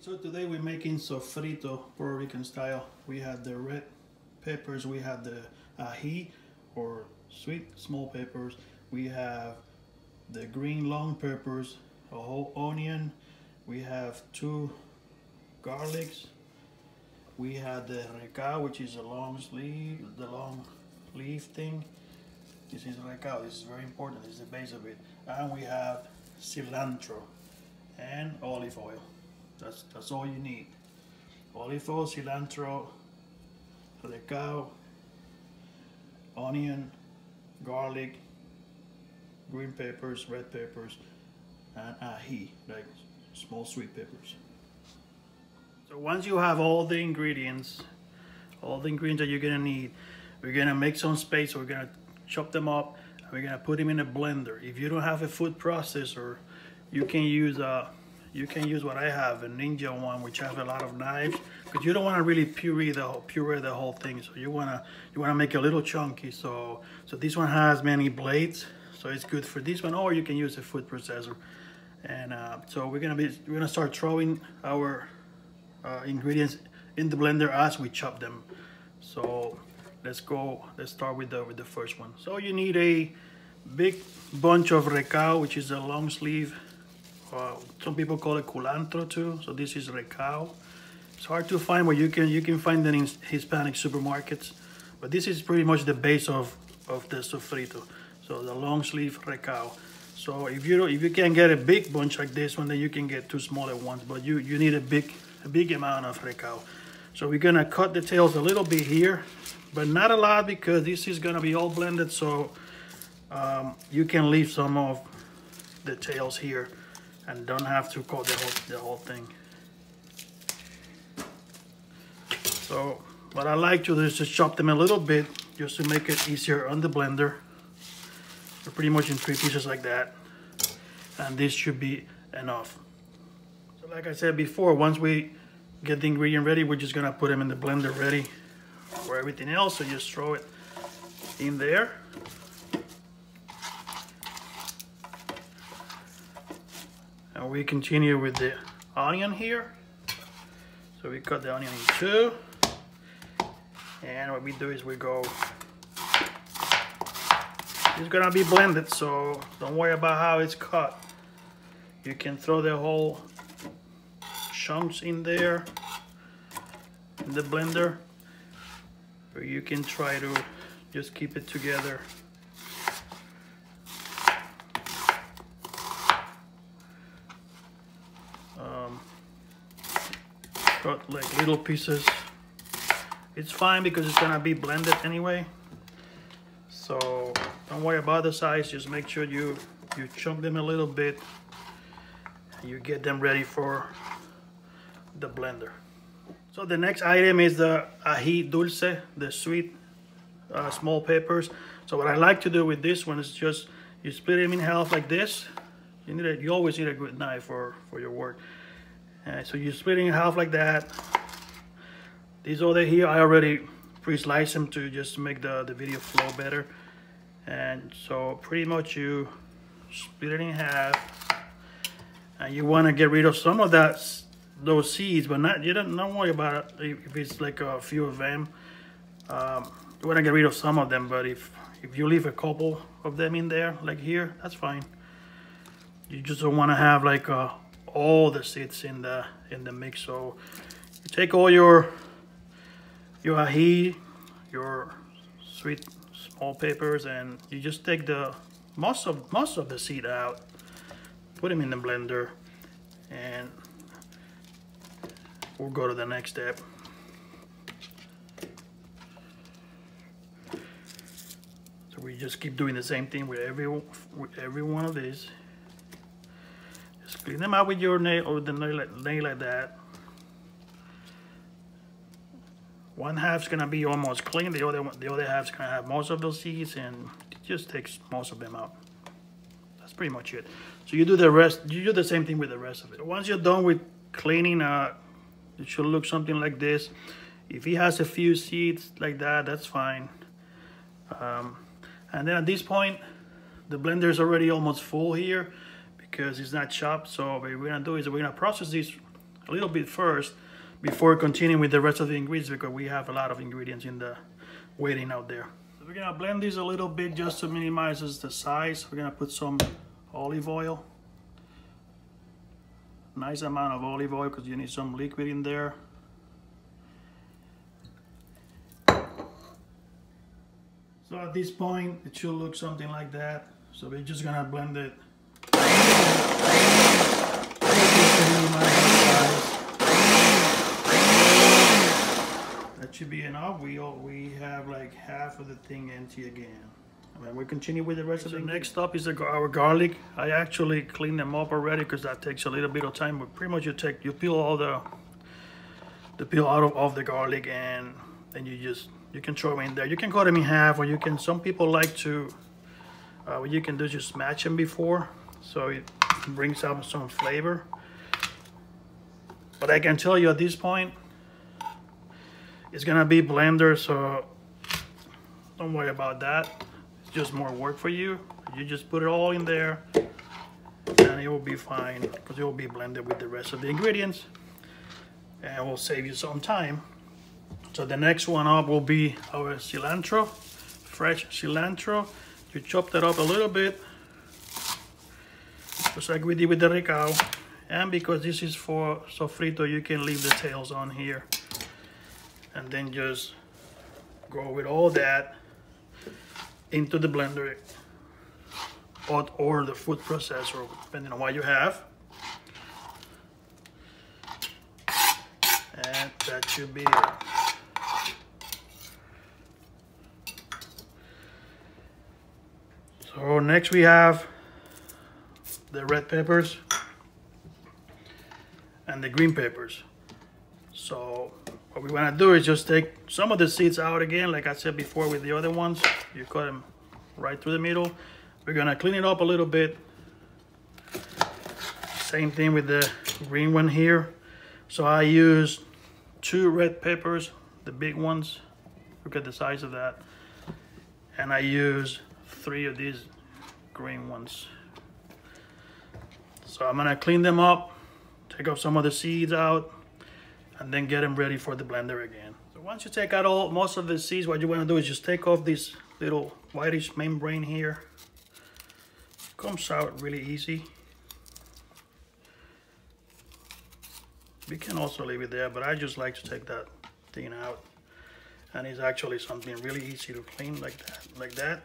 So today we're making sofrito, Puerto Rican style. We had the red peppers, we had the ahi or sweet small peppers, we have the green long peppers, a whole onion, we have 2 garlics, we had the recao, which is a long sleeve, the long leaf thing. This is recao, this is very important, this is the base of it. And we have cilantro and olive oil. That's all you need. Olive oil, cilantro, recao, onion, garlic, green peppers, red peppers, and ahi, like small sweet peppers. So once you have all the ingredients that you're gonna need, we're gonna make some space. We're gonna chop them up and we're gonna put them in a blender. If you don't have a food processor, you can use what I have, a Ninja one, which has a lot of knives, because you don't want to really puree the whole thing. So you wanna make it a little chunky. So this one has many blades, so it's good for this one. Or you can use a food processor. And so we're gonna start throwing our ingredients in the blender as we chop them. So let's start with the first one. So you need a big bunch of recao, which is a long sleeve. Some people call it cilantro too. So this is recao. It's hard to find, but you can find them in Hispanic supermarkets. But this is pretty much the base of the sofrito. So the long sleeve recao. So if you can't get a big bunch like this one, then you can get 2 smaller ones. But you need a big amount of recao. So we're gonna cut the tails a little bit here, but not a lot, because this is gonna be all blended. So you can leave some of the tails here and don't have to cut the whole thing. So what I like to do is just chop them a little bit, just to make it easier on the blender. They're pretty much in 3 pieces like that, and this should be enough. So like I said before, once we get the ingredient ready, we're just gonna put them in the blender ready for everything else. So just throw it in there. And we continue with the onion here. So we cut the onion in 2. And what we do is it's gonna be blended, so don't worry about how it's cut. You can throw the whole chunks in there in the blender, or you can try to just keep it together. Cut like little pieces. It's fine because it's gonna be blended anyway. So don't worry about the size. Just make sure you chunk them a little bit and you get them ready for the blender. So the next item is the Ahi Dulce, the sweet small peppers. So what I like to do with this one is just you split them in half like this. You always need a good knife for your work. So you split it in half like that. These over here, I already pre-sliced them to just make the video flow better. And so pretty much you split it in half. And you want to get rid of some of those seeds, but you don't worry about it if it's like a few of them. You want to get rid of some of them, but if you leave a couple of them in there, like here, that's fine. You just don't want to have like all the seeds in the mix. So you take all your ahi, your sweet small peppers, and you just take the most of the seed out, put them in the blender, and we'll go to the next step. So we just keep doing the same thing with every one of these. Just clean them out with your nail or the nail like that. One half's gonna be almost clean. The other half's gonna have most of those seeds, and it just takes most of them out. That's pretty much it. So you do the rest. You do the same thing with the rest of it. Once you're done with cleaning, it should look something like this. If it has a few seeds like that, that's fine. And then at this point, the blender is already almost full here because it's not chopped. So what we're gonna do is we're gonna process this a little bit first before continuing with the rest of the ingredients, because we have a lot of ingredients in the waiting out there. So we're gonna blend this a little bit just to minimize the size. We're gonna put some olive oil. Nice amount of olive oil because you need some liquid in there. So at this point, it should look something like that. So we're just gonna blend it. That should be enough. We have like half of the thing empty again. And then we continue with the rest of the next up is our garlic. I actually cleaned them up already because that takes a little bit of time. But pretty much you peel all the peel out of the garlic, and then you can throw them in there. You can cut them in half, or you can. Some people like to. What you can do is just smash them before, so it brings out some flavor. But I can tell you at this point, it's gonna be blender, so don't worry about that. It's just more work for you. You just put it all in there, and it will be fine because it will be blended with the rest of the ingredients, and it will save you some time. So the next one up will be our cilantro, fresh cilantro. You chop that up a little bit, just like we did with the recao. And because this is for sofrito, you can leave the tails on here. And then just go with all that into the blender or the food processor, depending on what you have. And that should be it. So next we have the red peppers and the green peppers. So what we want to do is just take some of the seeds out again, like I said before with the other ones. You cut them right through the middle. We're gonna clean it up a little bit. Same thing with the green one here. So I used 2 red peppers, the big ones. Look at the size of that. And I used 3 of these green ones. So I'm gonna clean them up, take off some of the seeds out, and then get them ready for the blender again. So once you take out most of the seeds, what you wanna do is just take off this little whitish membrane here. Comes out really easy. We can also leave it there, but I just like to take that thing out. And it's actually something really easy to clean like that.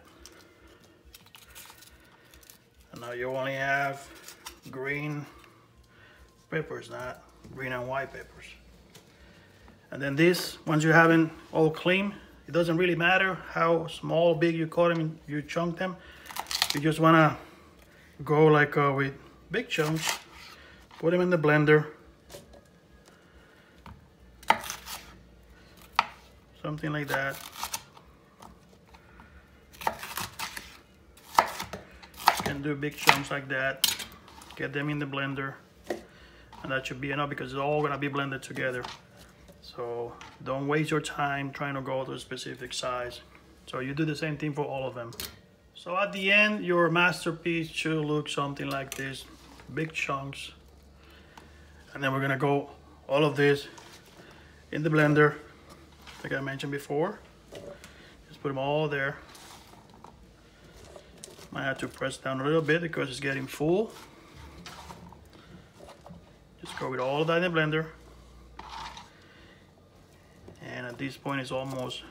And now you only have green peppers, not green and white peppers. And then this, once you have it all clean, it doesn't really matter how small or big you cut them, you chunk them. You just wanna go like with big chunks, put them in the blender. Something like that. You can do big chunks like that. Get them in the blender. And that should be enough because it's all gonna be blended together. So don't waste your time trying to go to a specific size. So you do the same thing for all of them. So at the end, your masterpiece should look something like this. Big chunks. And then we're gonna go all of this in the blender. Like I mentioned before, just put them all there. Might have to press down a little bit because it's getting full. Just go with all of that in the blender. And at this point, it's almost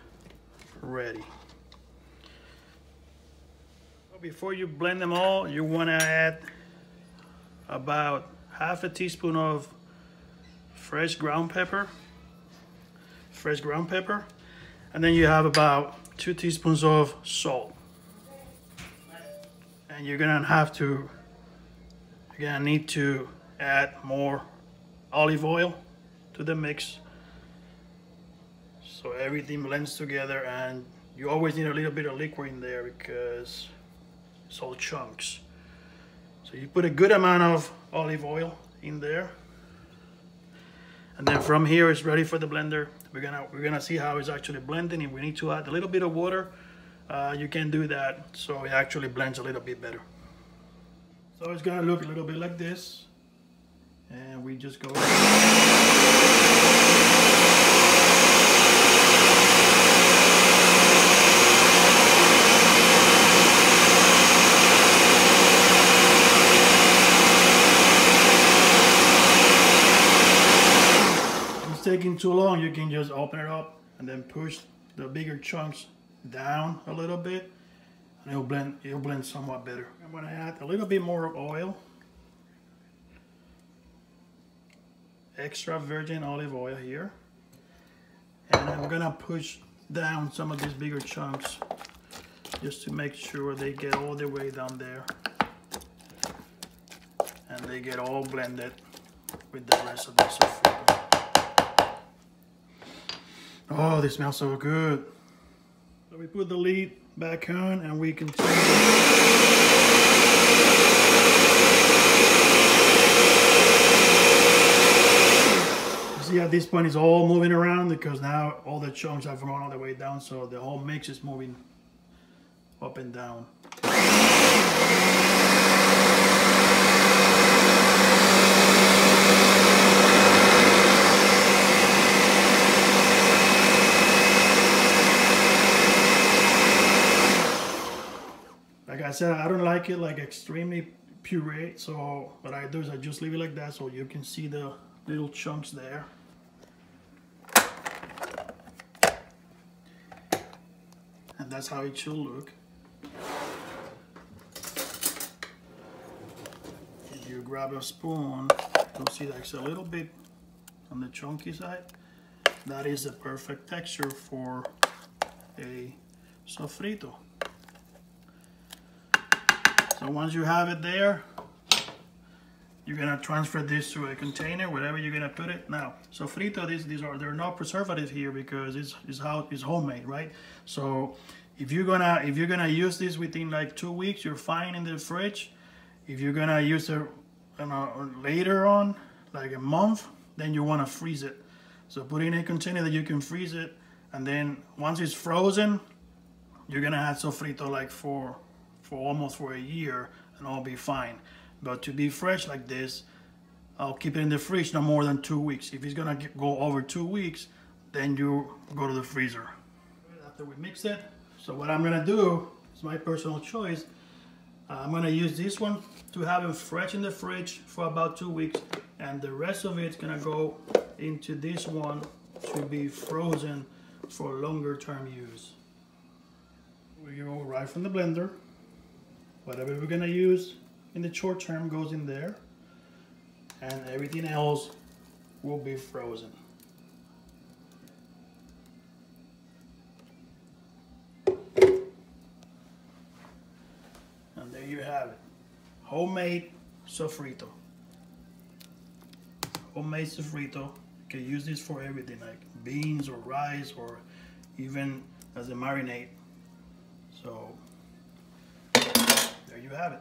ready. Before you blend them all, you want to add about half a teaspoon of fresh ground pepper. And then you have about 2 teaspoons of salt. And you're gonna need to add more olive oil to the mix so everything blends together. And you always need a little bit of liquid in there because it's all chunks. So you put a good amount of olive oil in there. And then from here, it's ready for the blender. We're gonna see how it's actually blending. If we need to add a little bit of water, you can do that so it actually blends a little bit better. So it's gonna look a little bit like this. and we just go. Taking too long, you can just open it up and then push the bigger chunks down a little bit, and it'll blend somewhat better. I'm gonna add a little bit more of oil, extra virgin olive oil here, and I'm gonna push down some of these bigger chunks just to make sure they get all the way down there and they get all blended with the rest of the sofrito. Oh, they smell so good. So we put the lid back on and we continue. You see at this point it's all moving around because now all the chunks have gone all the way down, so the whole mix is moving up and down. Like I said, I don't like it like extremely puree, so what I do is I just leave it like that so you can see the little chunks there. And that's how it should look. If you grab a spoon, you'll see that's a little bit on the chunky side. That is the perfect texture for a sofrito. So once you have it there, you're gonna transfer this to a container, wherever you're gonna put it. Now, sofrito, there are no preservatives here because it's homemade, right? So if you're gonna use this within like 2 weeks, you're fine in the fridge. If you're gonna use it later on, like a month, then you wanna freeze it. So put it in a container that you can freeze it, and then once it's frozen, you're gonna have sofrito like for almost a year, and I'll be fine. But to be fresh like this, I'll keep it in the fridge no more than 2 weeks. If it's gonna go over 2 weeks, then you go to the freezer. After we mix it, so what I'm gonna do, it's my personal choice, I'm gonna use this one to have it fresh in the fridge for about 2 weeks, and the rest of it's gonna go into this one to be frozen for longer term use. We go right from the blender. Whatever we're gonna use in the short term goes in there, and everything else will be frozen. And there you have it. Homemade sofrito. Homemade sofrito. You can use this for everything, like beans or rice, or even as a marinade. So there you have it.